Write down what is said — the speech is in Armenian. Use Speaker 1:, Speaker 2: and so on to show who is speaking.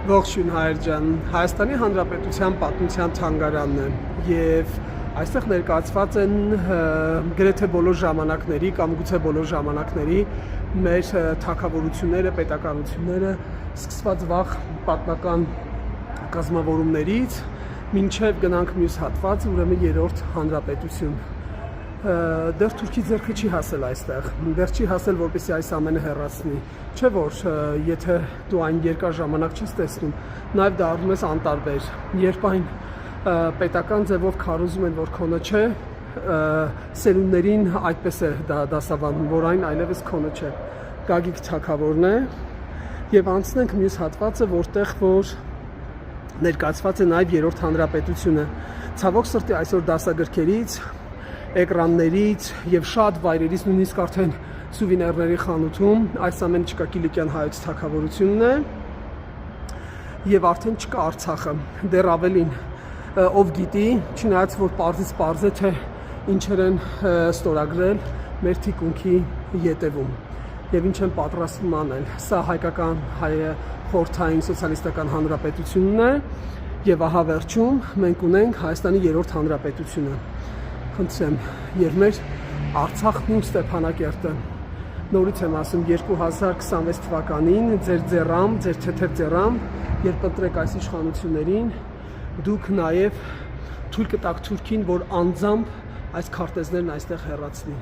Speaker 1: Ողջույն Հայեր ջան, Հայաստանի Հանրապետության պատմության թանգարանն է եւ այստեղ ներկայացված են գրեթե բոլոր ժամանակների կամ գուցե բոլոր ժամանակների մեր թագավորությունները, պետականությունները, սկսված վաղ պատմական կազմավորումներից մինչև գնանք մյուս հատված, ուրեմն երրորդ հանրապետություն։ Դեռ Թուրքի ձեռքը չի հասել այստեղ, դեռ չի հասել, որպեսզի այս ամենը հեռացնի, չէ՞ որ եթե դու այն երկար ժամանակ չես տեսնում, նաև դառնում ես անտարբեր, երբ այն պետական ձևով քարոզում են, որ քոնը չէ, սերունդներին այդպես է դասավանդում, որ այն այլևս քոնը չէ։ Գագիկ թագավորն է եւ անցնենք մյուս հատվածը, որտեղ որ ներկայացված է նաև երրորդ հանրապետությունը։ Ցավոք սրտի այսօր դասագրքերից, էկրաններից եւ շատ վայրերից, նույնիսկ արդեն սուվենիրների խանութում այս ամենը չկա, Կիլիկյան հայոց թագավորությունն է եւ արդեն չկա Արցախը։ Դեռ ավելին, ով գիտի, չնայած որ պարզից պարզ է, թե ինչեր են ստորագրել մեր թիկունքի ետևում եւ ինչ են պատրաստվում անել։ Սա հայկական խորհրդային սոցիալիստական հանրապետությունն է եւ ահա վերջում մենք ունենք Հայաստանի երրորդ հանրապետությունը։ Խնդրեմ, եւ մեր Արցախն ու Ստեփանակերտը։ Նորից եմ ասում 2026 թվականին ձեր ձեռամ, ձեր թեթև ձեռամ, երբ ընտրեք այս իշխանություններին, դուք նաեւ թույլ կտաք Թուրքին, որ անձամբ այս քարտեզներն այստեղ հեռացնի։